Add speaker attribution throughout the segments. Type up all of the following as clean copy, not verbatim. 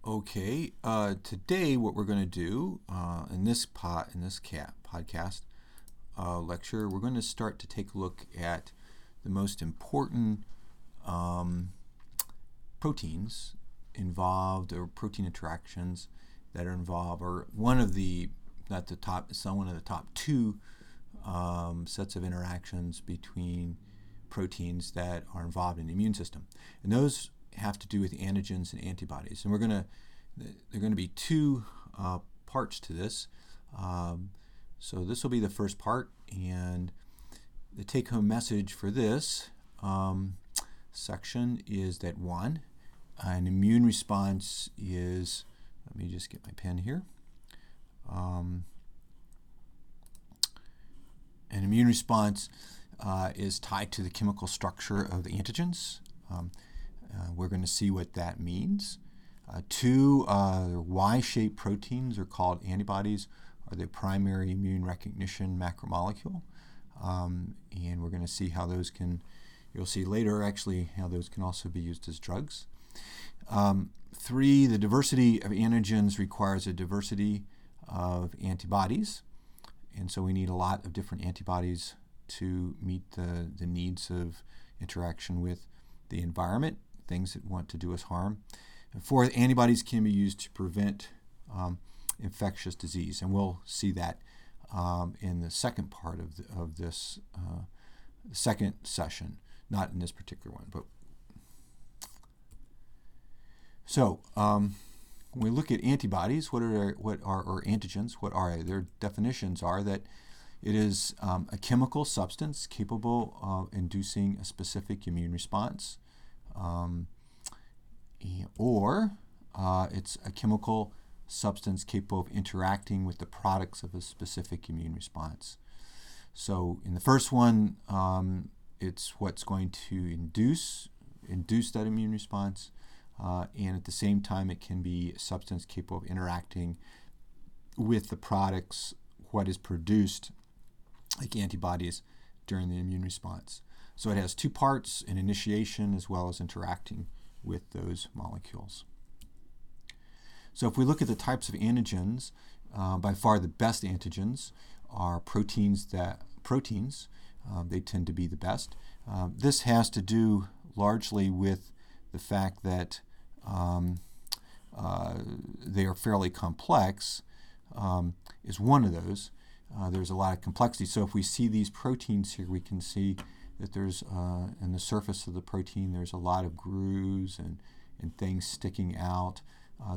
Speaker 1: Okay, today what we're going to do in this podcast lecture, we're going to start to take a look at the most important proteins involved, or protein interactions that are involved, or one of the top two sets of interactions between proteins that are involved in the immune system, and those have to do with antigens and antibodies. And there are going to be two parts to this. So this will be the first part, and the take-home message for this section is that one, an immune response is, let me just get my pen here. An immune response is tied to the chemical structure of the antigens. We're going to see what that means. Two, Y-shaped proteins are called antibodies, are the primary immune recognition macromolecule. And we're going to see how those you'll see later actually, how those can also be used as drugs. Three, the diversity of antigens requires a diversity of antibodies. And so we need a lot of different antibodies to meet the needs of interaction with the environment, things that want to do us harm. And fourth, antibodies can be used to prevent infectious disease, and we'll see that in the second part of this second session, not in this particular one. But so when we look at antibodies, what are antigens? What are they? Their definitions are that it is a chemical substance capable of inducing a specific immune response, or it's a chemical substance capable of interacting with the products of a specific immune response. So in the first one, it's what's going to induce that immune response, and at the same time it can be a substance capable of interacting with the products, what is produced, like antibodies, during the immune response. So it has two parts, an initiation as well as interacting with those molecules. So if we look at the types of antigens, by far the best antigens are proteins. They tend to be the best. This has to do largely with the fact that they are fairly complex, is one of those. There's a lot of complexity. So if we see these proteins here, we can see that there's, in the surface of the protein, there's a lot of grooves and things sticking out.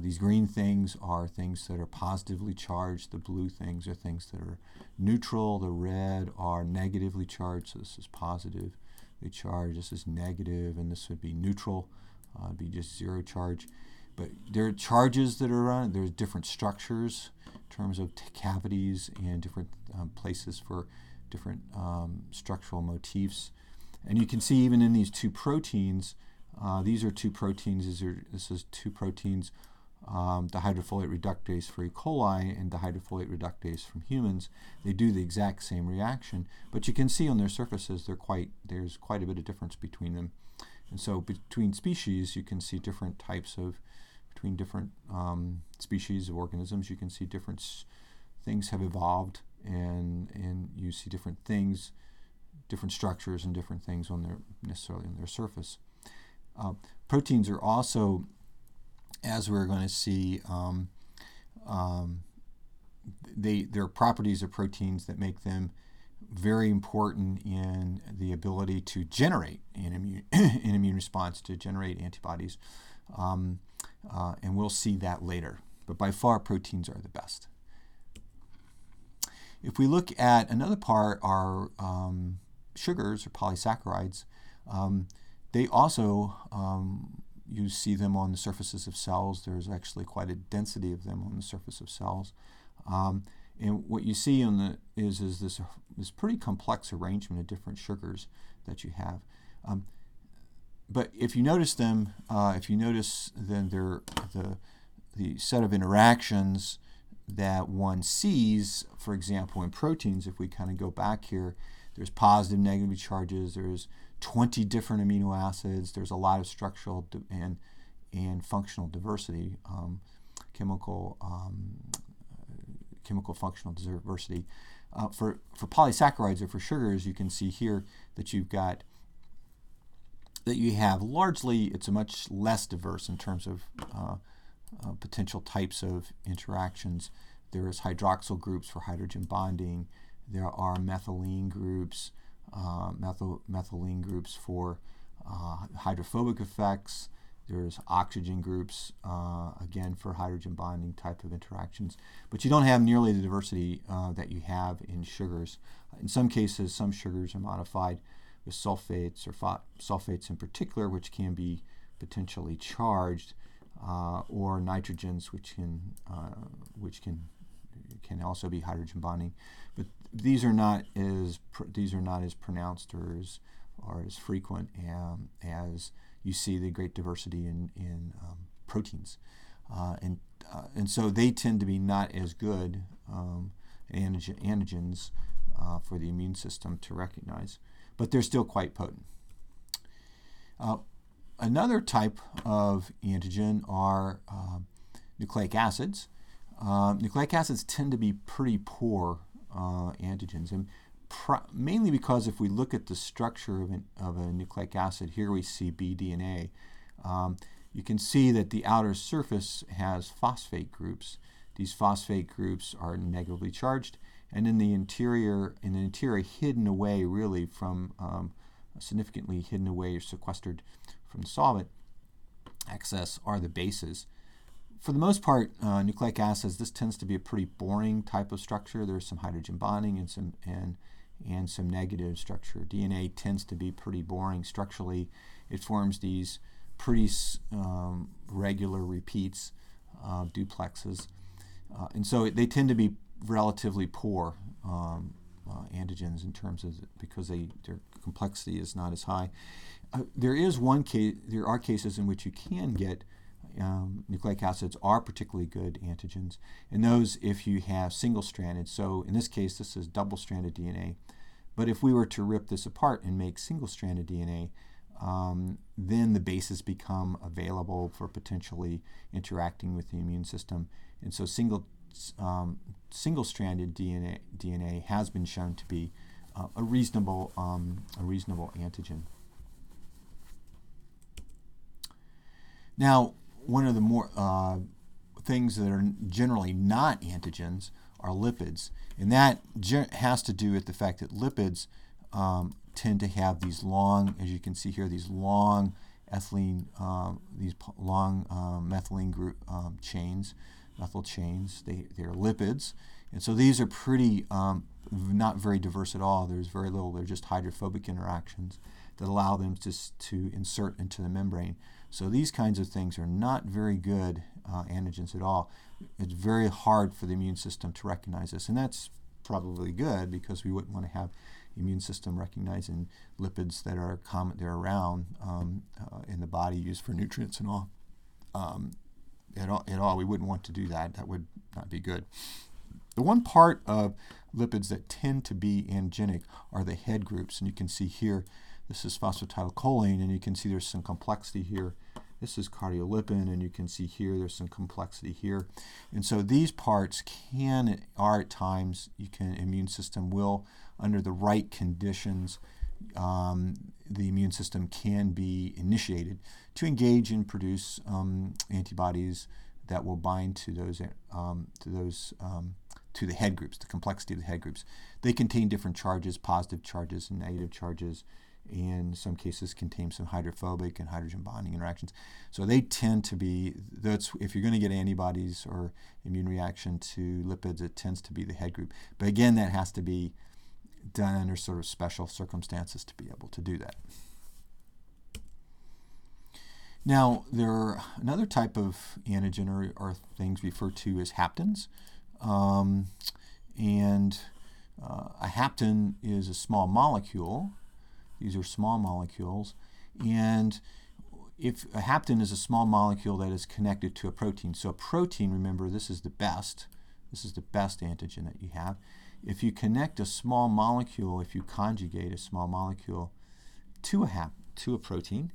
Speaker 1: These green things are things that are positively charged. The blue things are things that are neutral. The red are negatively charged. So this is positively charged. This is negative, and this would be neutral. It'd be just zero charge. But there are charges that are on it. There's different structures in terms of cavities and different places for different structural motifs. And you can see even in these two proteins, these are two proteins. This is two proteins, dihydrofolate reductase for E. coli and dihydrofolate reductase from humans. They do the exact same reaction, but you can see on their surfaces there's quite a bit of difference between them. And so between species, you can see different types of, between different species of organisms, you can see different things have evolved, and you see different things, different structures and different things necessarily on their surface. Proteins are also, as we're going to see, there are properties of proteins that make them very important in the ability to generate an immune response, to generate antibodies. And we'll see that later. But by far, proteins are the best. If we look at another part, are sugars or polysaccharides. They also, you see them on the surfaces of cells. There's actually quite a density of them on the surface of cells. And what you see is this pretty complex arrangement of different sugars that you have. But if you notice them, then the set of interactions that one sees, for example, in proteins, if we kind of go back here, there's positive, negative charges, there's 20 different amino acids, there's a lot of structural and functional diversity, chemical functional diversity. For polysaccharides or for sugars, you can see here that you have largely, it's a much less diverse in terms of potential types of interactions. There is hydroxyl groups for hydrogen bonding. There are methylene groups, methylene groups for hydrophobic effects. There's oxygen groups, again, for hydrogen bonding type of interactions. But you don't have nearly the diversity that you have in sugars. In some cases, some sugars are modified with sulfates, or sulfates in particular, which can be potentially charged, or nitrogens, which can also be hydrogen bonding. But these are not as pronounced or as frequent as you see the great diversity in proteins, and so they tend to be not as good antigens for the immune system to recognize, but they're still quite potent. Another type of antigen are nucleic acids. Nucleic acids tend to be pretty poor antigens, and mainly because if we look at the structure of a nucleic acid, here we see bDNA. You can see that the outer surface has phosphate groups. These phosphate groups are negatively charged, and in the interior, hidden away really from significantly hidden away or sequestered from the solvent excess are the bases. For the most part, nucleic acids, this tends to be a pretty boring type of structure. There's some hydrogen bonding and some negative structure. DNA tends to be pretty boring structurally. It forms these pretty regular repeats, duplexes, and so they tend to be relatively poor antigens in terms of because their complexity is not as high. There are cases in which you can get nucleic acids are particularly good antigens, and those if you have single-stranded. So in this case, this is double-stranded DNA. But if we were to rip this apart and make single-stranded DNA, then the bases become available for potentially interacting with the immune system. And so single-stranded DNA has been shown to be a reasonable antigen. Now, one of the more things that are generally not antigens are lipids, and that has to do with the fact that lipids tend to have these long, as you can see here, these long ethylene, methylene group chains, methyl chains. They're lipids, and so these are pretty not very diverse at all. There's very little. They're just hydrophobic interactions that allow them to insert into the membrane. So these kinds of things are not very good antigens at all. It's very hard for the immune system to recognize this, and that's probably good because we wouldn't want to have the immune system recognizing lipids that are common, they're around in the body, used for nutrients and all. At all, we wouldn't want to do that. That would not be good. The one part of lipids that tend to be antigenic are the head groups, and you can see here, this is phosphatidylcholine, and you can see there's some complexity here. This is cardiolipin, and you can see here there's some complexity here. And so these parts are at times, immune system will, under the right conditions, the immune system can be initiated to engage and produce antibodies that will bind to the head groups, the complexity of the head groups. They contain different charges, positive charges and negative charges, and in some cases contain some hydrophobic and hydrogen bonding interactions. So they tend to be, if you're going to get antibodies or immune reaction to lipids, it tends to be the head group. But again, that has to be done under sort of special circumstances to be able to do that. Now, another type of antigen are things referred to as haptens. A hapten is a small molecule. These are small molecules, and if a hapten is a small molecule that is connected to a protein. So a protein, remember, this is the best antigen that you have. If you connect a small molecule, if you conjugate a small molecule to a protein,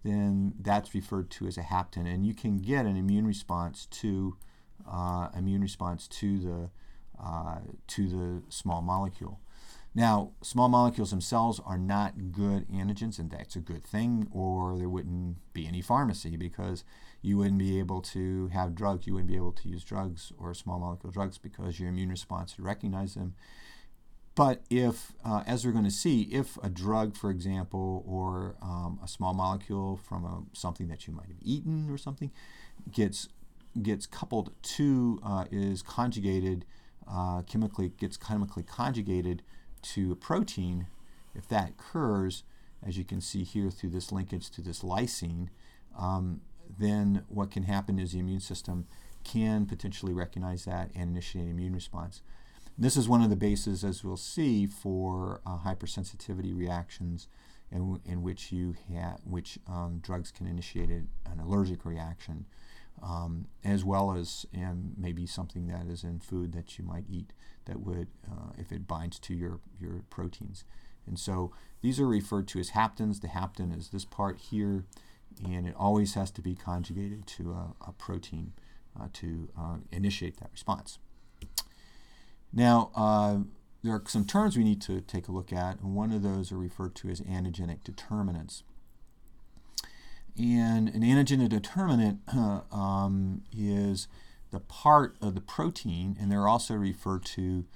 Speaker 1: then that's referred to as a hapten, and you can get an immune response to the small molecule. Now, small molecules themselves are not good antigens, and that's a good thing, or there wouldn't be any pharmacy, because you wouldn't be able to have drugs. You wouldn't be able to use drugs or small molecule drugs because your immune response would recognize them. But if, as we're going to see, if a drug, for example, or a small molecule from something that you might have eaten or something gets coupled to, is conjugated, gets chemically conjugated to a protein, if that occurs, as you can see here through this linkage to this lysine, then what can happen is the immune system can potentially recognize that and initiate an immune response. This is one of the bases, as we'll see, for hypersensitivity reactions in which drugs can initiate an allergic reaction, as well as maybe something that is in food that you might eat that would, if it binds to your proteins. And so these are referred to as haptens. The hapten is this part here, and it always has to be conjugated to a protein to initiate that response. Now, there are some terms we need to take a look at, and one of those are referred to as antigenic determinants. And an antigenic determinant is the part of the protein, and they're also referred to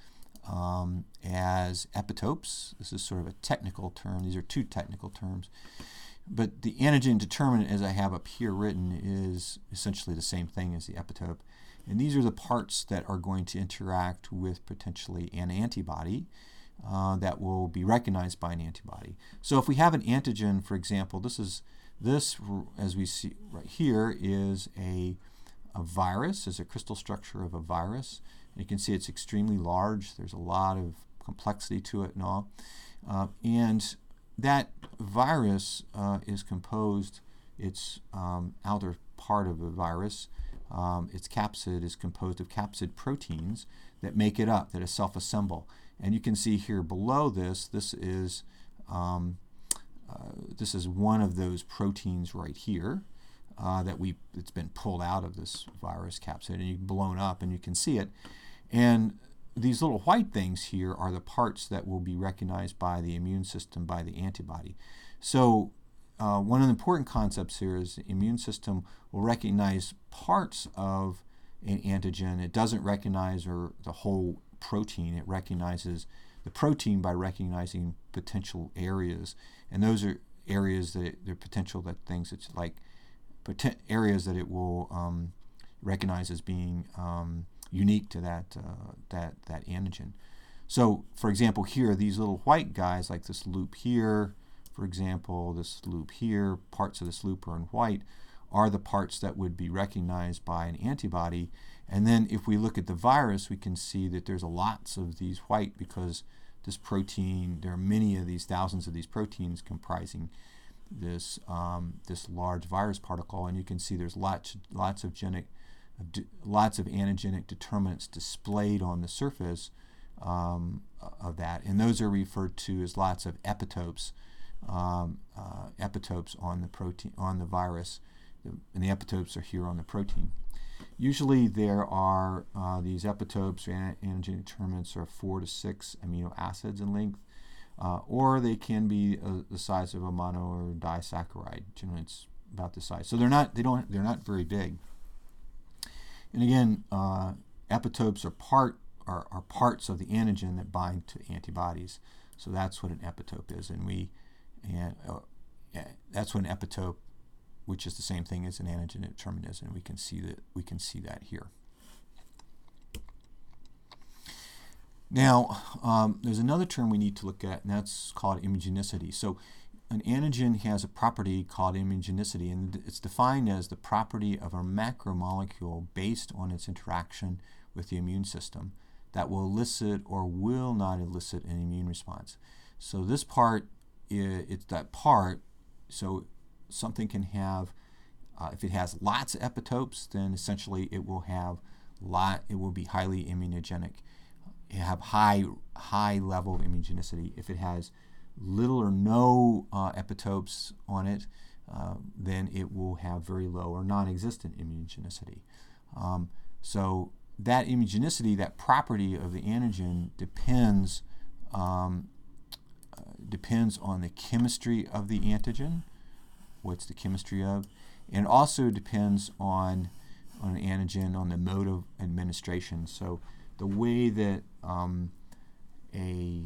Speaker 1: as epitopes. This is sort of a technical term. These are two technical terms. But the antigen determinant, as I have up here written, is essentially the same thing as the epitope. And these are the parts that are going to interact with potentially an antibody that will be recognized by an antibody. So if we have an antigen, for example, this, as we see right here, is a virus, is a crystal structure of a virus. And you can see it's extremely large. There's a lot of complexity to it and all. And that virus is composed, its outer part of the virus, its capsid is composed of capsid proteins that make it up, that self-assemble. And you can see here below this is one of those proteins right here it's been pulled out of this virus capsid, and you've blown up, and you can see it. And these little white things here are the parts that will be recognized by the immune system, by the antibody. So one of the important concepts here is the immune system will recognize parts of an antigen. It doesn't recognize the whole protein. It recognizes the protein by recognizing potential areas. And those are areas that they're potential that things it's like areas that it will recognize as being unique to that antigen. So, for example, here, these little white guys, like this loop here, for example, this loop here, parts of this loop are in white, are the parts that would be recognized by an antibody. And then if we look at the virus, we can see that there's lots of these white, because this protein, there are many of these, thousands of these proteins comprising this large virus particle, and you can see there's lots of antigenic determinants displayed on the surface of that, and those are referred to as lots of epitopes, epitopes on the protein, on the virus, and the epitopes are here on the protein. Usually there are these epitopes, antigenic determinants, are 4 to 6 amino acids in length, or they can be the size of a mono or disaccharide. Generally, it's about this size. So they're not very big. And again, epitopes are parts of the antigen that bind to antibodies. So that's what an epitope is, and that's what an epitope, which is the same thing as an antigen determinant is, and we can see that here. Now, there's another term we need to look at, and that's called immunogenicity. So an antigen has a property called immunogenicity, and it's defined as the property of a macromolecule based on its interaction with the immune system that will elicit or will not elicit an immune response. So this part, it's that part, so something can have, if it has lots of epitopes, then essentially it will be highly immunogenic. It have high level of immunogenicity. If it has little or no epitopes on it, then it will have very low or non-existent immunogenicity. So that immunogenicity, that property of the antigen, depends on the chemistry of the antigen. What's the chemistry of? And also depends on an antigen, on the mode of administration. So the way that a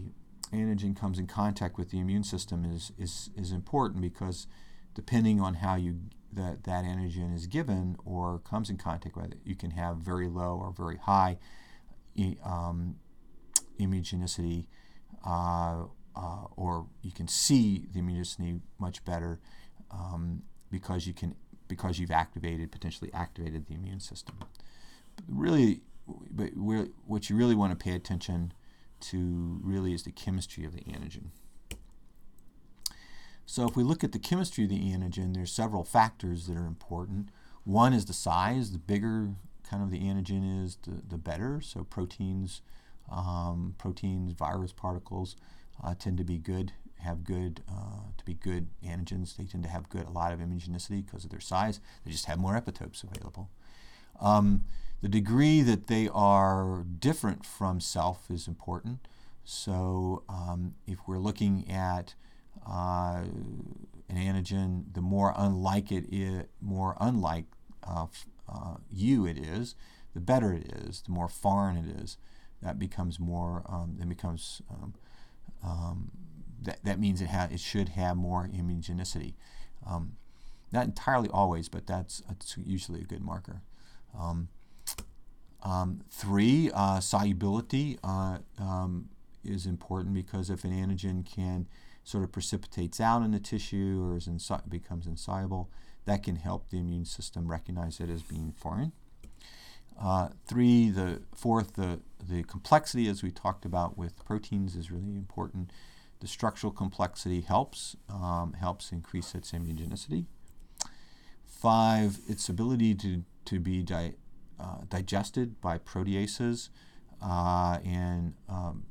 Speaker 1: antigen comes in contact with the immune system is important, because depending on how that antigen is given or comes in contact with it, you can have very low or very high immunogenicity, or you can see the immunogenicity much better because you've potentially activated the immune system. What you really want to pay attention to really is the chemistry of the antigen. So if we look at the chemistry of the antigen, there's several factors that are important. One is the size. The bigger kind of the antigen is, the better. So proteins, virus particles tend to be good, to be good antigens. They tend to have a lot of immunogenicity because of their size. They just have more epitopes available. The degree that they are different from self is important. So if we're looking at an antigen, the more unlike you it is, the better it is. The more foreign it is, that becomes more. That means it should have more immunogenicity. Not entirely always, but that's usually a good marker. 3, solubility is important, because if an antigen can sort of precipitates out in the tissue or becomes insoluble, that can help the immune system recognize it as being foreign. 4th, the complexity, as we talked about with proteins, is really important. The structural complexity helps increase its immunogenicity. 5, its ability to be digested by proteases and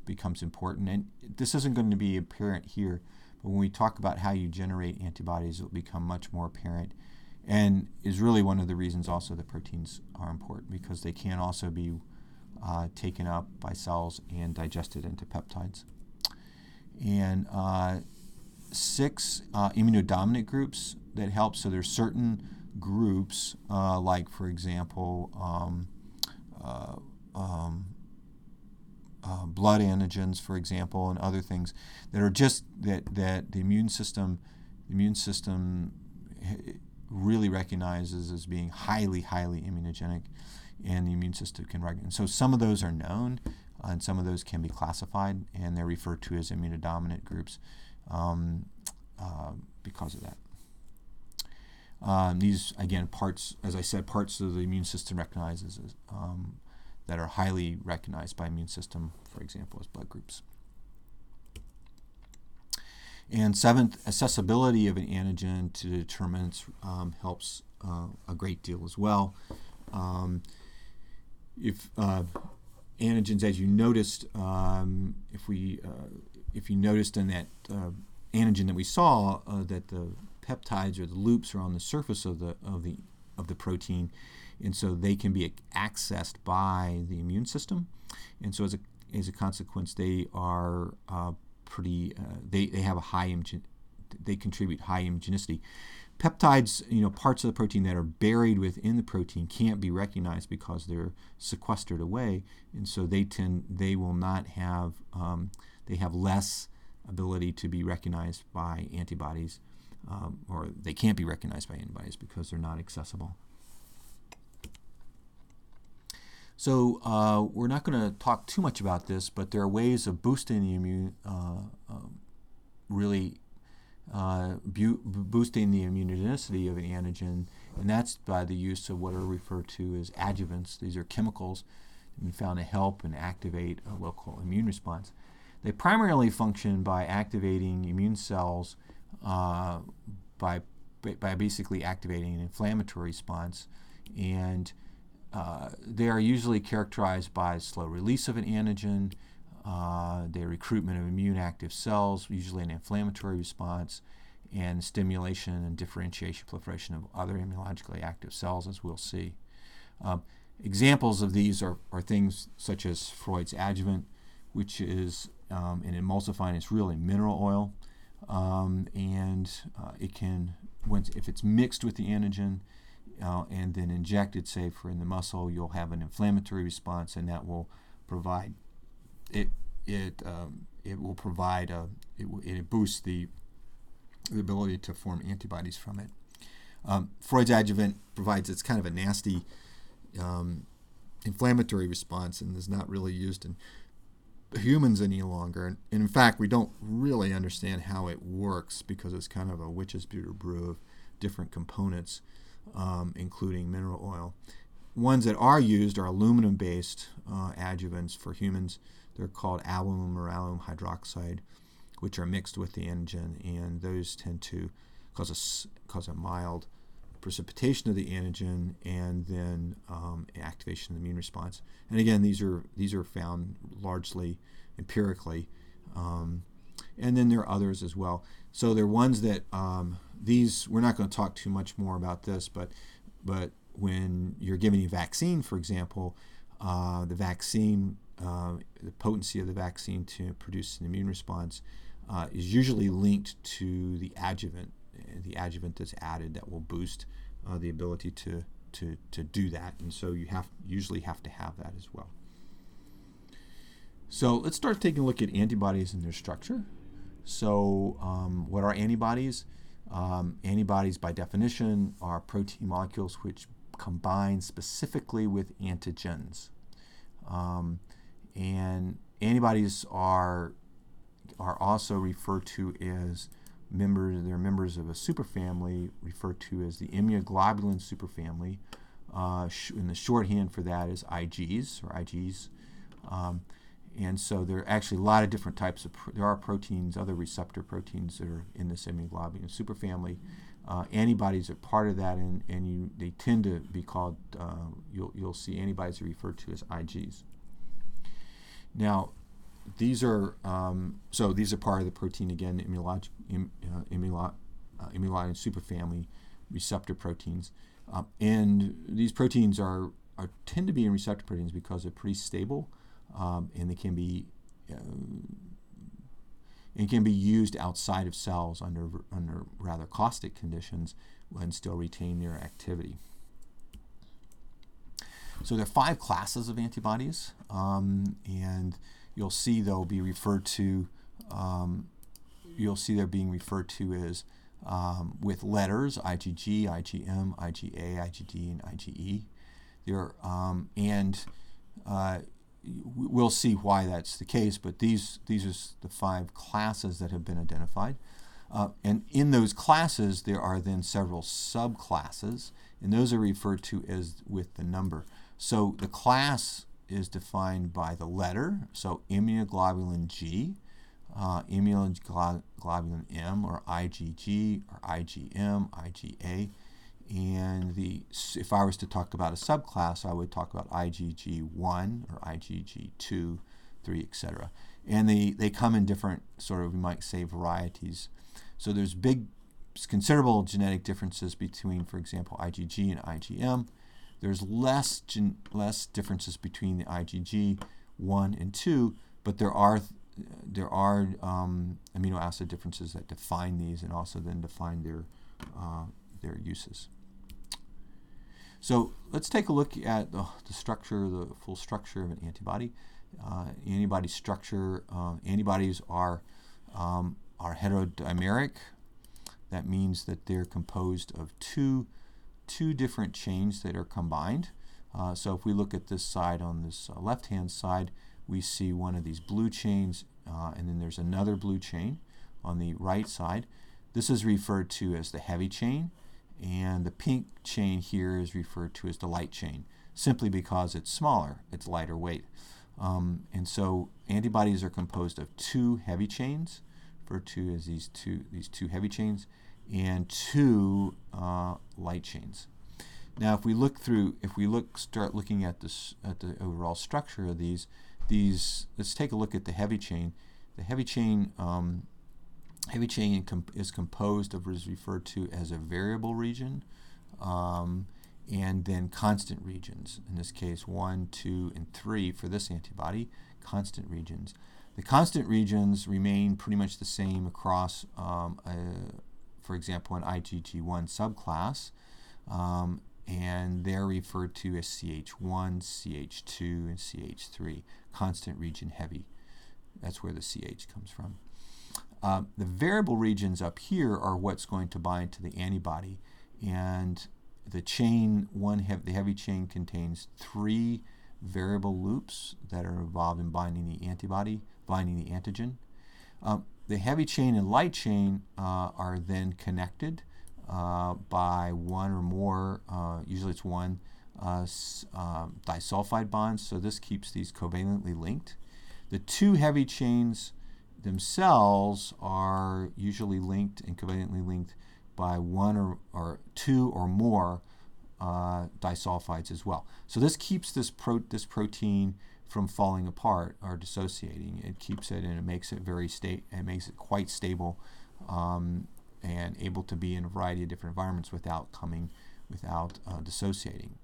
Speaker 1: becomes important. And this isn't going to be apparent here, but when we talk about how you generate antibodies, it will become much more apparent, and is really one of the reasons also that proteins are important, because they can also be taken up by cells and digested into peptides. And 6, immunodominant groups that help. So there's certain groups, like for example, blood antigens, for example, and other things that are just that the immune system really recognizes as being highly immunogenic, and the immune system can recognize. So some of those are known, and some of those can be classified, and they're referred to as immunodominant groups because of that. These, again, parts, as I said, parts of the immune system recognizes that are highly recognized by immune system, for example, as blood groups. And 7th, accessibility of an antigen to determinants helps a great deal as well. If antigens, as you noticed, if you noticed in that antigen that we saw that the peptides or the loops are on the surface of the protein, and so they can be accessed by the immune system, and so as a consequence, they are they have a they contribute high immunogenicity. Peptides, parts of the protein that are buried within the protein can't be recognized because they're sequestered away, and so they will not have they have less ability to be recognized by antibodies, or they can't be recognized by antibodies because they're not accessible. So we're not going to talk too much about this, but there are ways of boosting the boosting the immunogenicity of an antigen, and that's by the use of what are referred to as adjuvants. These are chemicals and found to help and activate a local immune response. They primarily function by activating immune cells by basically activating an inflammatory response, and they are usually characterized by slow release of an antigen, the recruitment of immune active cells, usually an inflammatory response, and stimulation and differentiation, proliferation of other immunologically active cells, as we'll see. Examples of these are things such as Freud's adjuvant, which is an emulsifying. It's really mineral oil, and it can, if it's mixed with the antigen and then injected, say for in the muscle, you'll have an inflammatory response, and that will provide it boosts the ability to form antibodies from it. Freud's adjuvant provides, it's kind of a nasty inflammatory response and is not really used in humans any longer. And in fact, we don't really understand how it works because it's kind of a witch's brew of different components, including mineral oil. Ones that are used are aluminum-based adjuvants for humans. They're called alum or alum hydroxide, which are mixed with the antigen, and those tend to cause a mild precipitation of the antigen and then activation of the immune response. And again, these are found largely empirically, and then there are others as well. So there are ones that these, we're not going to talk too much more about this, but when you're giving a vaccine, for example, the vaccine, the potency of the vaccine to produce an immune response is usually linked to the adjuvant that's added that will boost the ability to do that, and so you usually have to have that as well. So let's start taking a look at antibodies and their structure. So what are antibodies? Antibodies, by definition, are protein molecules which combine specifically with antigens, and antibodies are also referred to as they're members of a superfamily referred to as the immunoglobulin superfamily. And the shorthand for that is Igs or Igs. And so there are actually a lot of different types of there are proteins, other receptor proteins that are in this immunoglobulin superfamily. Antibodies are part of that, and they tend to be called. You'll see antibodies are referred to as Igs. Now, these are part of the protein, again, immunoglobulin superfamily receptor proteins, and these proteins tend to be in receptor proteins because they're pretty stable, and they can be used outside of cells under rather caustic conditions and still retain their activity. So there are 5 classes of antibodies, and you'll see they'll be referred to. They're being referred to as with letters: IgG, IgM, IgA, IgD, and IgE. We'll see why that's the case. But these are the 5 classes that have been identified, and in those classes there are then several subclasses, and those are referred to as with the number. So the class is defined by the letter, so immunoglobulin G, immunoglobulin M, or IgG, or IgM, IgA, and if I was to talk about a subclass, I would talk about IgG1 or IgG2, 3, etc. And they come in different sort of, we might say, varieties. So there's considerable genetic differences between, for example, IgG and IgM. There's less differences between the IgG 1 and 2, but there are amino acid differences that define these and also then define their uses. So let's take a look at the structure, the full structure of an antibody. Antibody structure. Antibodies are heterodimeric. That means that they're composed of two different chains that are combined. So if we look at this side, on this left-hand side, we see one of these blue chains, and then there's another blue chain on the right side. This is referred to as the heavy chain, and the pink chain here is referred to as the light chain, simply because it's smaller, it's lighter weight. And so antibodies are composed of 2 heavy chains, referred to as these two heavy chains, and 2 light chains. Now, if we start looking at the overall structure of these, let's take a look at the heavy chain. The heavy chain Heavy chain is composed of what is referred to as a variable region, and then constant regions. In this case, 1, 2, and 3 for this antibody, constant regions. The constant regions remain pretty much the same across, for example, an IgG1 subclass, and they're referred to as CH1, CH2, and CH3, constant region heavy. That's where the CH comes from. The variable regions up here are what's going to bind to the antibody, and the chain the heavy chain contains 3 variable loops that are involved in binding the antibody, binding the antigen. The heavy chain and light chain are then connected by one or more, usually it's one, disulfide bonds, so this keeps these covalently linked. The 2 heavy chains themselves are usually linked and covalently linked by 1 or 2 or more disulfides as well. So this keeps this protein from falling apart or dissociating. It keeps it, and it makes it quite stable and able to be in a variety of different environments without dissociating.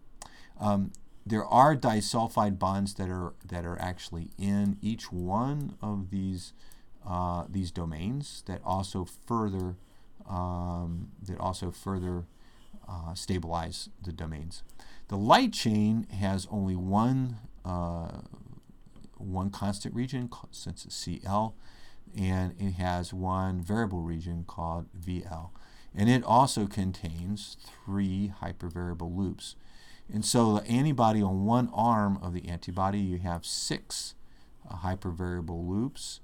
Speaker 1: There are disulfide bonds that are actually in each one of these domains that also further stabilize the domains. The light chain has only one constant region, since it's Cl, and it has one variable region called Vl. And it also contains 3 hypervariable loops. And so the antibody on one arm of the antibody, you have 6 hypervariable loops.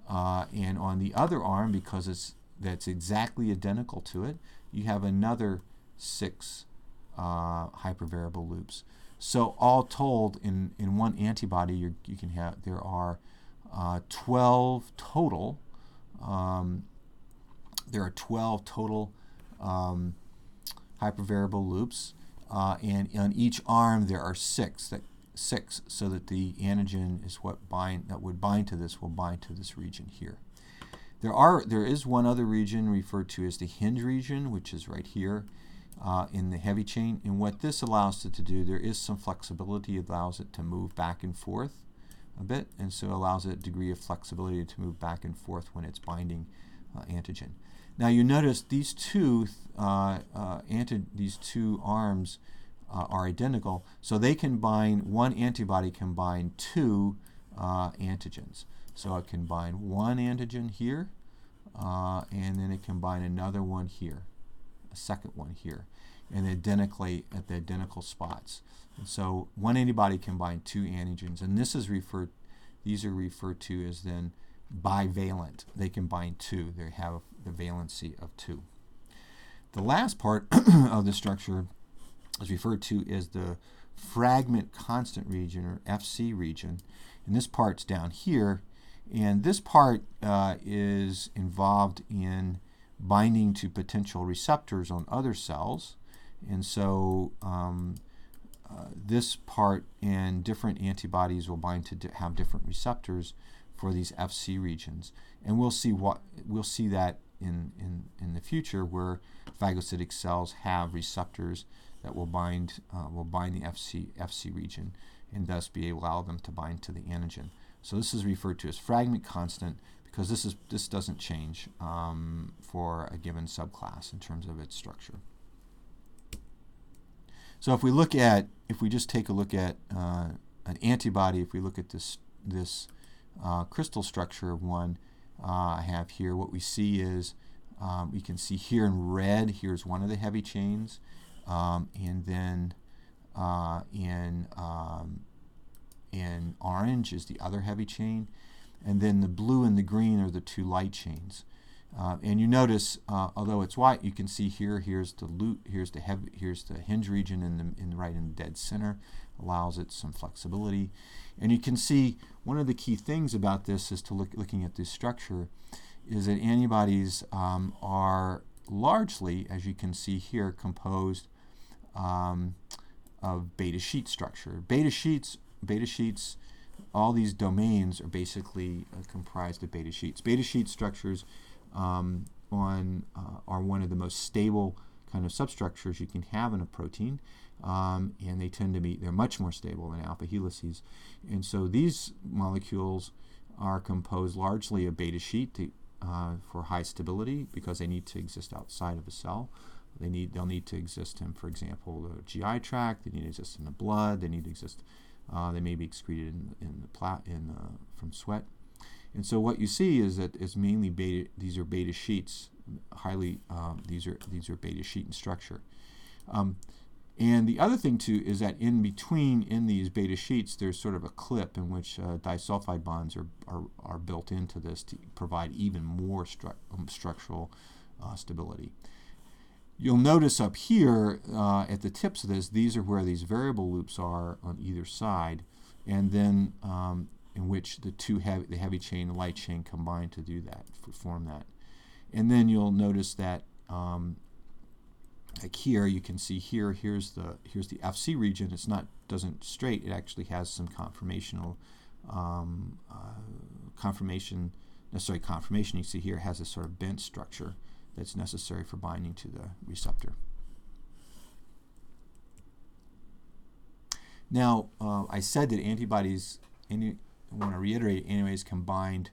Speaker 1: And on the other arm, because that's exactly identical to it, you have another 6 hypervariable loops. So all told, in one antibody, there are 12 total. There are 12 total hypervariable loops, and on each arm there are 6. So that the antigen is that would bind to this will bind to this region here. There is one other region referred to as the hinge region, which is right here in the heavy chain. And what this allows it to do, there is some flexibility. It allows it to move back and forth a bit, and so it allows it a degree of flexibility to move back and forth when it's binding antigen. Now you notice these two arms are identical, so they can bind, one antibody can bind 2 antigens. So it can bind one antigen here, and then it can bind another one here, a second one here, and identically at the identical spots. And so one antibody can bind 2 antigens, and these are referred to as then bivalent. They can bind 2. They have the valency of 2. The last part of the structure is referred to as the fragment constant region, or FC region, and this part's down here, and this part is involved in binding to potential receptors on other cells, and so this part and different antibodies will bind to have different receptors for these FC regions, and we'll see that in the future, where phagocytic cells have receptors that will bind the FC region, and thus allow them to bind to the antigen. So this is referred to as fragment constant, because this doesn't change for a given subclass in terms of its structure. So if we just take a look at an antibody, if we look at this crystal structure of one I have here, what we see is we can see here in red, here's one of the heavy chains, and then in orange is the other heavy chain, and then the blue and the green are the 2 light chains. And you notice, although it's white, you can see here's the loop, here's the hinge region right in the dead center, allows it some flexibility. And you can see one of the key things about this is looking at this structure is that antibodies are largely, as you can see here, composed of beta sheet structure. Beta sheets, all these domains are basically comprised of beta sheets. Beta sheet structures are one of the most stable kind of substructures you can have in a protein, and they tend to be, they're much more stable than alpha helices. And so these molecules are composed largely of beta sheet for high stability, because they need to exist outside of a cell. They'll need to exist in, for example, the GI tract. They need to exist in the blood. They need to exist. They may be excreted from sweat. And so what you see is that it's mainly beta. These are beta sheets. These are beta sheet in structure. And the other thing too is that in these beta sheets, there's sort of a clip in which disulfide bonds are built into this to provide even more structural stability. You'll notice up here at the tips of this, these are where these variable loops are on either side, and then in which the heavy chain and the light chain combine to do that, form that. And then you'll notice that like here, you can see here's the FC region. It's doesn't straight. It actually has some conformation. You see here has a sort of bent structure that's necessary for binding to the receptor. Now, I said that antibodies, I want to reiterate, antibodies can bind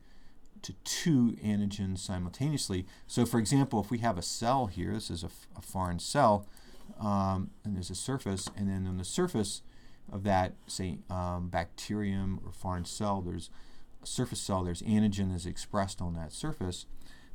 Speaker 1: to two antigens simultaneously. So, for example, if we have a cell here, this is a foreign cell, and there's a surface, and then on the surface of that, say, bacterium or foreign cell, there's a surface cell, there's antigen that's expressed on that surface,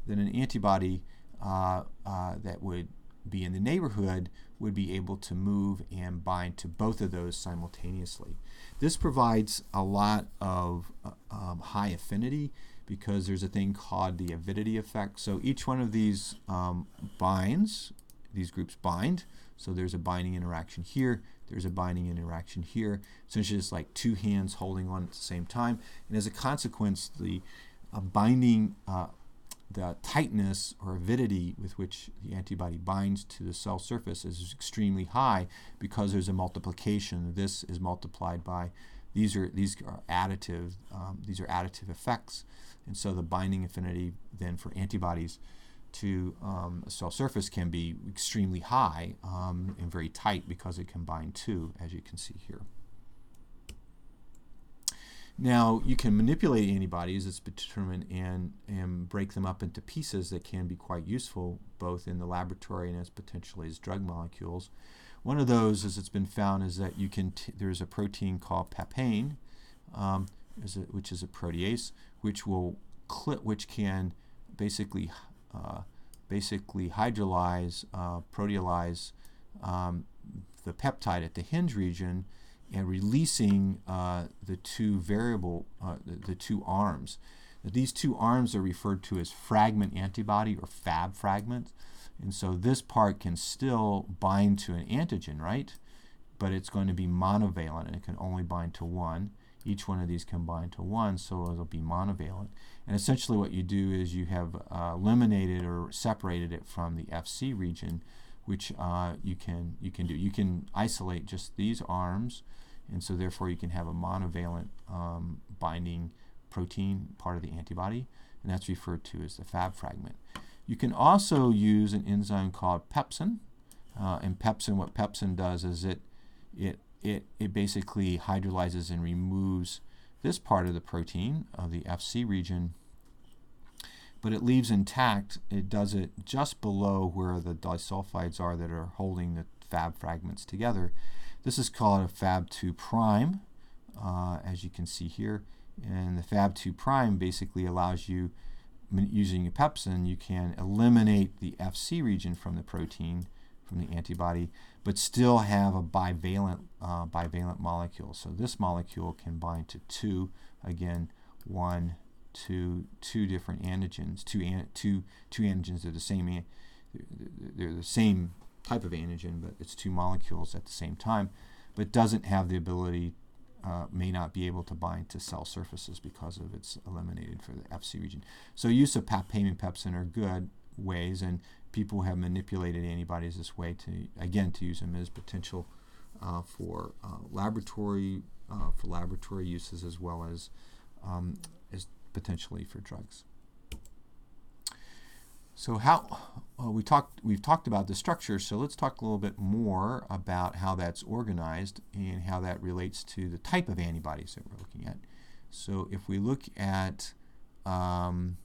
Speaker 1: then an antibody that would be in the neighborhood would be able to move and bind to both of those simultaneously. This provides a lot of high affinity, because there's a thing called the avidity effect. So each one of these binds, these groups bind. So there's a binding interaction here, there's a binding interaction here. Essentially it's like two hands holding on at the same time. And as a consequence, the binding, the tightness or avidity with which the antibody binds to the cell surface is extremely high, because there's a multiplication. This is multiplied by, these are additive. These are additive effects. And so the binding affinity then for antibodies to a cell surface can be extremely high and very tight, because it can bind to, as you can see here. Now, you can manipulate antibodies, it's determined, and break them up into pieces that can be quite useful, both in the laboratory and as potentially as drug molecules. One of those, as it's been found, is that you can there's a protein called papain, which is a protease, which can basically hydrolyze, proteolyze the peptide at the hinge region, and releasing the two arms. Now, these two arms are referred to as fragment antibody or Fab fragments. And so this part can still bind to an antigen, right? But it's going to be monovalent, and it can only bind to one. Each one of these can bind to one, so it'll be monovalent. And essentially what you do is you have eliminated or separated it from the FC region, which you can do. You can isolate just these arms, and so therefore you can have a monovalent binding protein, part of the antibody, and that's referred to as the Fab fragment. You can also use an enzyme called pepsin, and pepsin, what pepsin does is it basically hydrolyzes and removes this part of the protein of the FC region, but it leaves intact. It does it just below where the disulfides are that are holding the Fab fragments together. This is called a Fab2 prime, as you can see here, and the Fab2 prime basically allows you, using a pepsin, you can eliminate the FC region from the protein, from the antibody, but still have a bivalent molecule. So this molecule can bind to two different antigens. Two antigens are the same. They're the same type of antigen, but it's two molecules at the same time, but doesn't have the ability, may not be able to bind to cell surfaces because of its eliminated for the FC region. So use of papain and pepsin are good ways, and people have manipulated antibodies this way to use them as potential for laboratory uses, as well as potentially for drugs. So we've talked about the structure, so let's talk a little bit more about how that's organized and how that relates to the type of antibodies that we're looking at. So if we look at an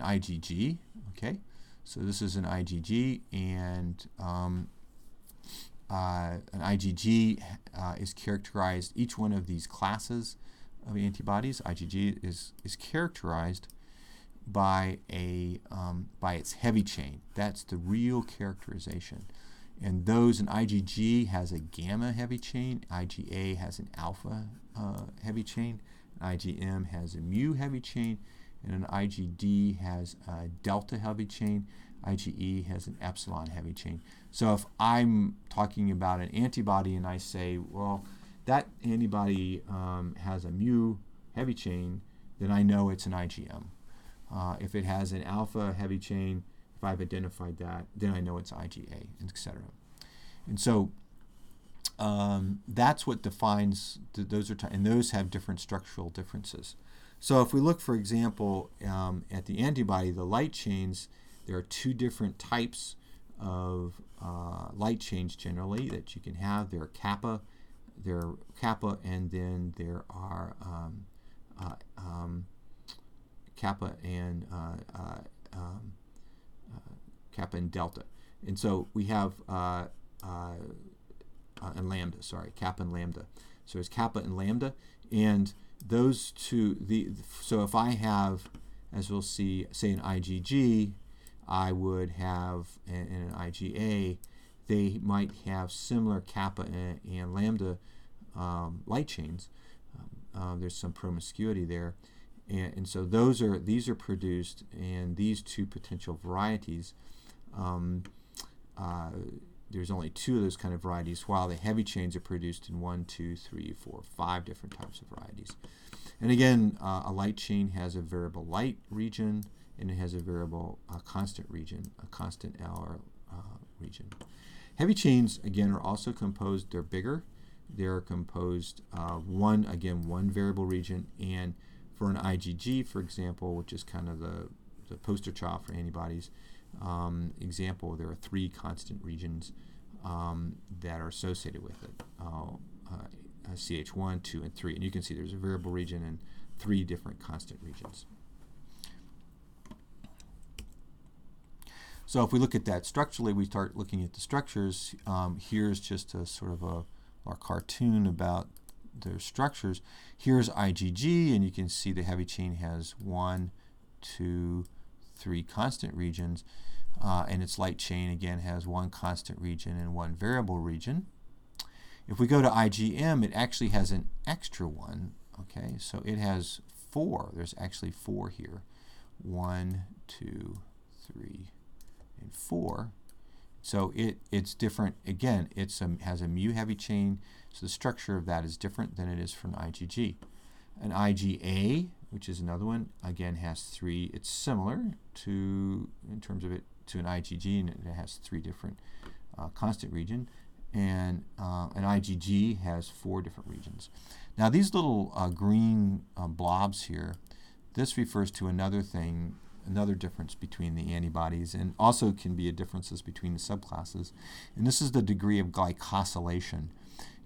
Speaker 1: IgG, okay, so this is an IgG, and an IgG is characterized, each one of these classes of antibodies, IgG is characterized by by its heavy chain. That's the real characterization. And those, an IgG has a gamma heavy chain, IgA has an alpha heavy chain, an IgM has a mu heavy chain, and an IgD has a delta heavy chain, IgE has an epsilon heavy chain. So if I'm talking about an antibody and I say, well, that antibody has a mu heavy chain, then I know it's an IgM. If it has an alpha heavy chain, if I've identified that, then I know it's IgA, etc. And so that's what defines, and those have different structural differences. So if we look, for example, at the antibody, the light chains, there are two different types of light chains generally that you can have. There are kappa, and then there are kappa and delta. And so we have and lambda, sorry, kappa and lambda. So it's kappa and lambda, and those two, so if I have, as we'll see, say an IgG, I would have, and an IgA, they might have similar kappa and lambda light chains. There's some promiscuity there, and so these are produced, and these two potential varieties, there's only two of those kind of varieties, while the heavy chains are produced in 1, 2, 3, 4, 5 different types of varieties. And again, a light chain has a variable light region, and it has a variable constant region, a constant L region. Heavy chains, again, are also composed, they're bigger. They're composed of one variable region, and for an IgG, for example, which is kind of the poster child for antibodies, example, there are 3 constant regions that are associated with it, CH1, 2, and 3. And you can see there's a variable region and 3 different constant regions. So if we look at that structurally, we start looking at the structures. Here's just a sort of our cartoon about their structures. Here's IgG, and you can see the heavy chain has 1, 2, 3 constant regions, and its light chain again has 1 constant region and 1 variable region. If we go to IgM, it actually has an extra one. Okay, so it has 4. There's actually 4 here. 1, 2, 3, and 4. So it's different. Again, has a mu heavy chain, so the structure of that is different than it is for an IgG. An IgA, which is another one, again has 3. It's similar to, in terms of it, to an IgG, and it has 3 different constant region. And an IgG has 4 different regions. Now these little green blobs here, this refers to another thing, another difference between the antibodies, and also can be differences between the subclasses. And this is the degree of glycosylation.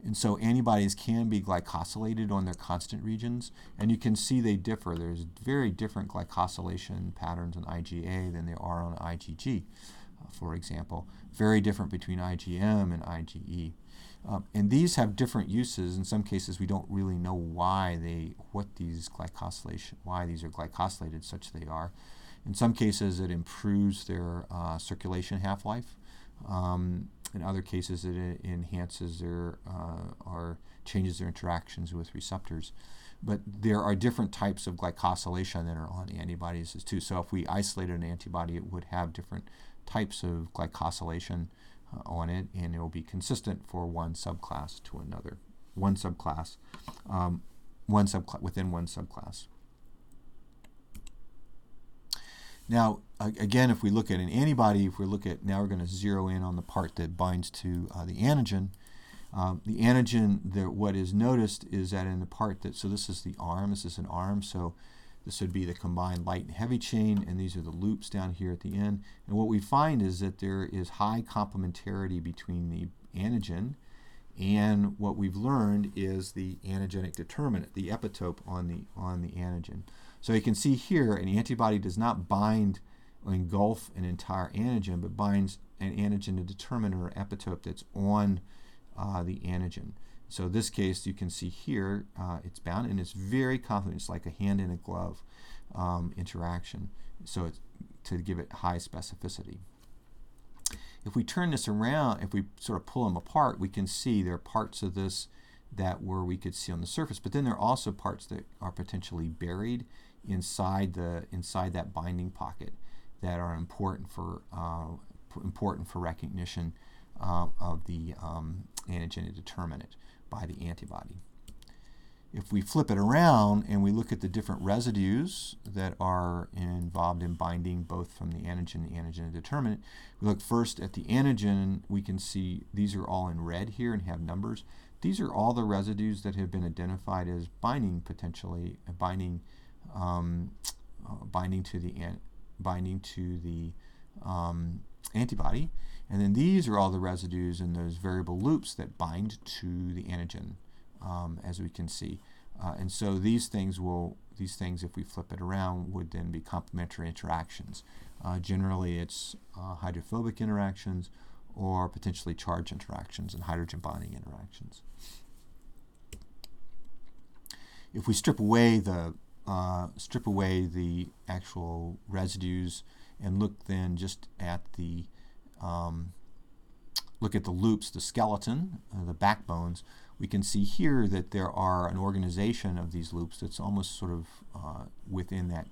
Speaker 1: And so antibodies can be glycosylated on their constant regions, and you can see they differ. There's very different glycosylation patterns on IgA than there are on IgG, for example. Very different between IgM and IgE. And these have different uses. In some cases, we don't really know why these are glycosylated such they are. In some cases, it improves their circulation half-life. In other cases, it enhances their or changes their interactions with receptors. But there are different types of glycosylation that are on antibodies too. So if we isolated an antibody, it would have different types of glycosylation on it, and it will be consistent for one subclass to another. Within one subclass. Now, again, if we look at an antibody, now we're going to zero in on the part that binds to the antigen. The antigen, what is noticed is that in the part so this is the arm, this is an arm, so This would be the combined light and heavy chain, and these are the loops down here at the end. And what we find is that there is high complementarity between the antigen and what we've learned is the antigenic determinant, the epitope on the antigen. So you can see here an antibody does not bind or engulf an entire antigen, but binds an antigen determinant or epitope that's on the antigen. So in this case, you can see here it's bound, and it's very confident. It's like a hand in a glove interaction. So it's to give it high specificity. If we turn this around, if we sort of pull them apart, we can see there are parts of this that we could see on the surface, but then there are also parts that are potentially buried inside that binding pocket that are important for recognition of the antigenic determinant by the antibody. If we flip it around and we look at the different residues that are involved in binding both from the antigen and the antigen determinant, we look first at the antigen. We can see these are all in red here and have numbers. These are all the residues that have been identified as binding potentially, binding to the antibody. And then these are all the residues in those variable loops that bind to the antigen. As we can see, and so these things, if we flip it around, would then be complementary interactions. Generally, it's hydrophobic interactions or potentially charge interactions and hydrogen bonding interactions. If we strip away the actual residues and look then just at the loops, the skeleton, the backbones, we can see here that there are an organization of these loops that's almost sort of within that,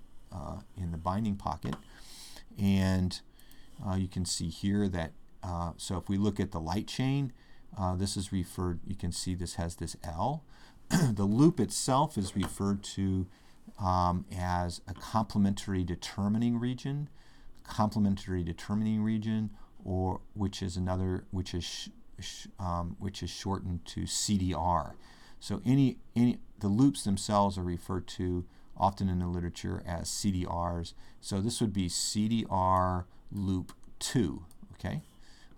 Speaker 1: in the binding pocket. And you can see here that, so if we look at the light chain, this is referred, you can see this has this L. The loop itself is referred to as a complementary determining region, or which is shortened to CDR. So the loops themselves are referred to often in the literature as CDRs. So this would be CDR loop 2. Okay.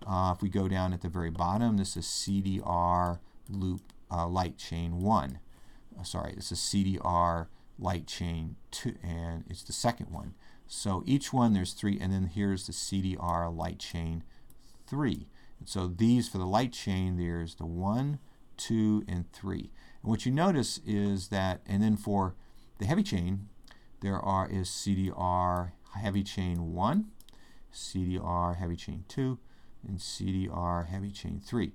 Speaker 1: If we go down at the very bottom, this is CDR loop light chain 1. This is CDR light chain 2, and it's the second one. So each one there's 3, and then here's the CDR light chain 3. So these, for the light chain, there's the 1, 2, and 3. And what you notice is that, and then for the heavy chain, is CDR heavy chain 1, CDR heavy chain 2, and CDR heavy chain 3.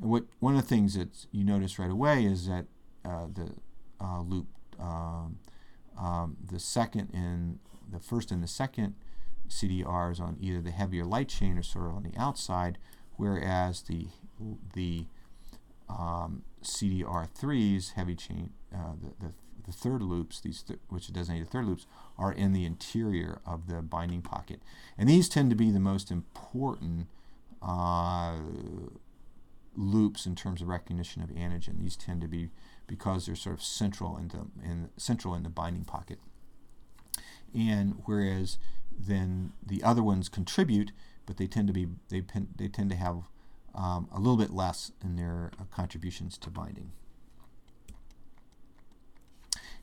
Speaker 1: And one of the things that you notice right away is that the loop, the first and the second CDRs on either the heavier light chain or sort of on the outside, whereas the CDR3s, heavy chain, the third loops, which designate the third loops, are in the interior of the binding pocket. And these tend to be the most important loops in terms of recognition of antigen. These tend to be, because they're sort of central in the binding pocket. And whereas then the other ones contribute, but they tend to have a little bit less in their contributions to binding.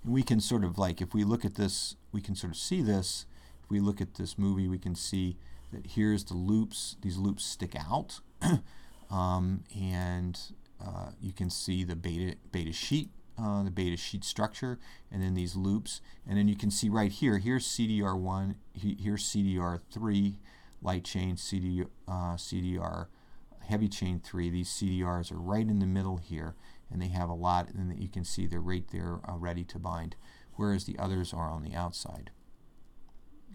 Speaker 1: And we can sort of, like, if we look at this, we can sort of see this. If we look at this movie, we can see that here's the loops. These loops stick out, and you can see the beta sheet structure, and then these loops, and then you can see right here. Here's CDR1. Here's CDR3 light chain, CDR heavy chain 3. These CDRs are right in the middle here, and they have a lot, and you can see they're right there ready to bind, whereas the others are on the outside,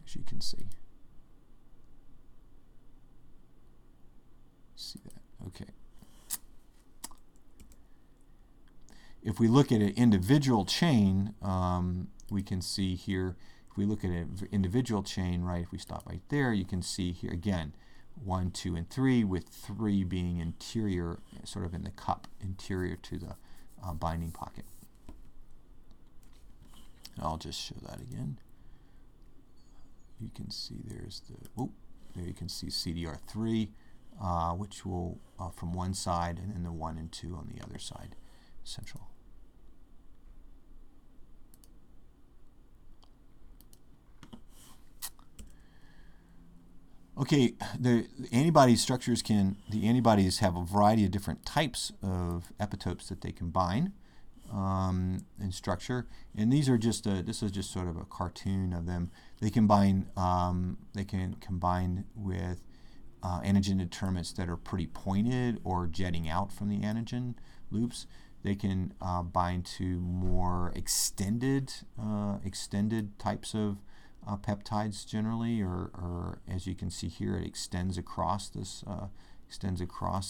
Speaker 1: as you can see. See that? Okay. If we look at an individual chain, we can see here, if we look at an individual chain, right, if we stop right there, you can see here again, 1, 2, and 3, with 3 being interior, sort of in the cup, interior to the binding pocket. I'll just show that again. You can see there's the, there you can see CDR3, which will, from one side, and then the 1 and 2 on the other side, central. Okay, the antibody structures the antibodies have a variety of different types of epitopes that they combine in structure, and these are just this is just sort of a cartoon of them. They can combine with antigen determinants that are pretty pointed or jetting out from the antigen loops. They can bind to more extended types of peptides generally, or as you can see here, it extends across this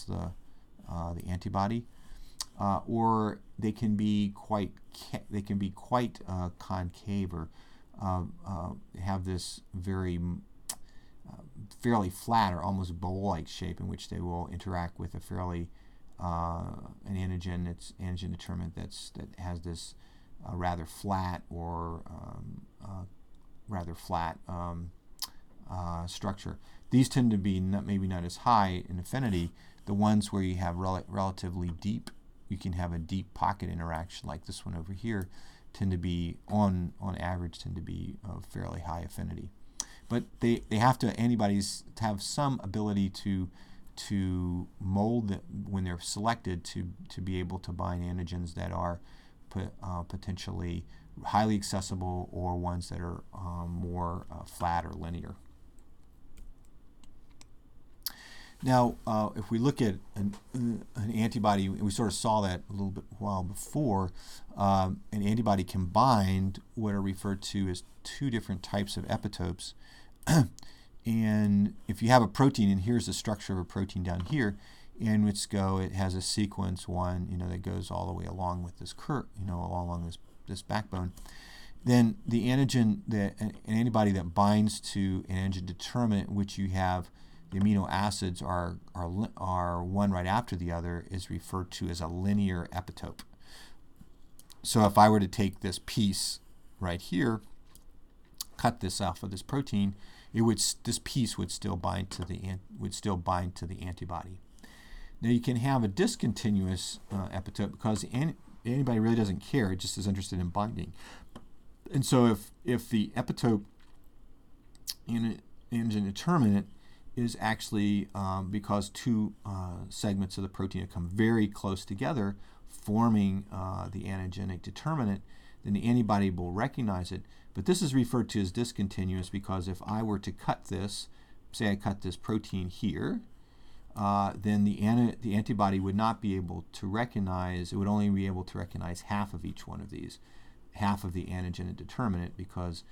Speaker 1: the antibody, or they can be quite concave, or have this fairly flat or almost bowl-like shape in which they will interact with a fairly an antigen determinant that has this rather flat or structure. These tend to be maybe not as high in affinity. The ones where you have relatively deep, you can have a deep pocket interaction like this one over here, tend to be on average tend to be of fairly high affinity. But they have to, antibodies have some ability to mold when they're selected to be able to bind antigens that are potentially highly accessible, or ones that are more flat or linear. Now, if we look at an antibody, we sort of saw that a little bit while before. An antibody can bind what are referred to as two different types of epitopes. And if you have a protein, and here's the structure of a protein down here, in which it has a sequence one, that goes all the way along with this curve, along this backbone. Then the antigen, an antibody that binds to an antigen determinant, which you have the amino acids are one right after the other, is referred to as a linear epitope. So if I were to take this piece right here, cut this off of this protein, this piece would still bind to the antibody. Now you can have a discontinuous epitope because the antibody really doesn't care; it just is interested in binding. And so if the epitope in antigen determinant is actually because two segments of the protein have come very close together, forming the antigenic determinant, then the antibody will recognize it. But this is referred to as discontinuous because if I were to cut this, say I cut this protein here, then the antibody would not be able to recognize, it would only be able to recognize half of each one of these, half of the antigen determinant, because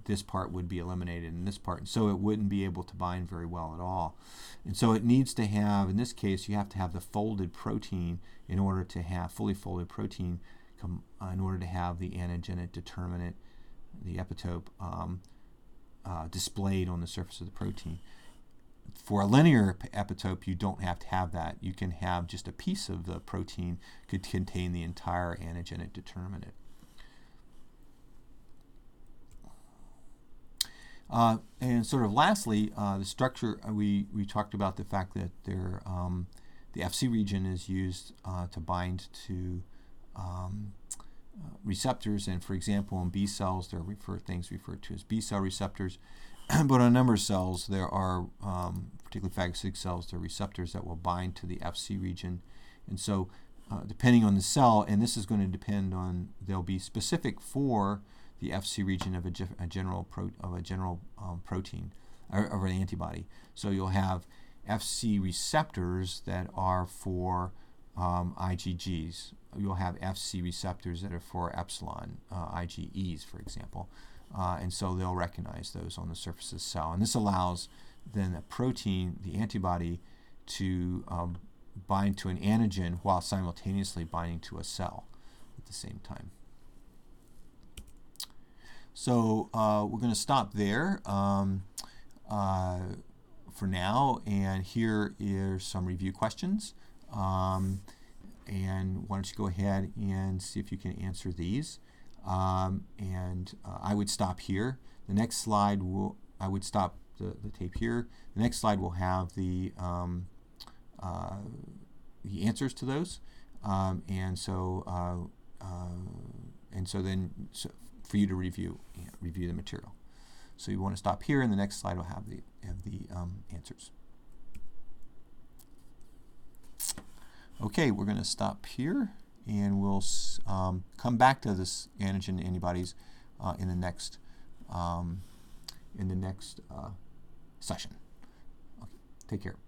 Speaker 1: this part would be eliminated in this part, and so it wouldn't be able to bind very well at all. And so it needs to have, in this case, you have to have the folded protein in order to have fully folded protein in order to have the antigenic determinant, the epitope, displayed on the surface of the protein. For a linear epitope, you don't have to have that. You can have just a piece of the protein could contain the entire antigenic determinant. And sort of lastly, the structure, we talked about the fact that the Fc region is used to bind to receptors, and for example in B cells there are things referred to as B cell receptors, but on a number of cells there are, particularly phagocytic cells, there are receptors that will bind to the Fc region. And so depending on the cell, and this is going to depend on, they'll be specific for the Fc region of a general protein or an antibody. So you'll have Fc receptors that are for IgGs. You'll have Fc receptors that are for epsilon, IgEs, for example. And so they'll recognize those on the surface of the cell. And this allows then the protein, the antibody, to bind to an antigen while simultaneously binding to a cell at the same time. So we're going to stop there for now, and here are some review questions. and why don't you go ahead and see if you can answer these. I would stop here. The next slide I would stop the tape here. The next slide will have the answers to those, and so for you to review the material. So you want to stop here, and the next slide will have the answers. Okay, we're going to stop here, and we'll come back to this antigen antibodies in the next session. Okay, take care. Bye.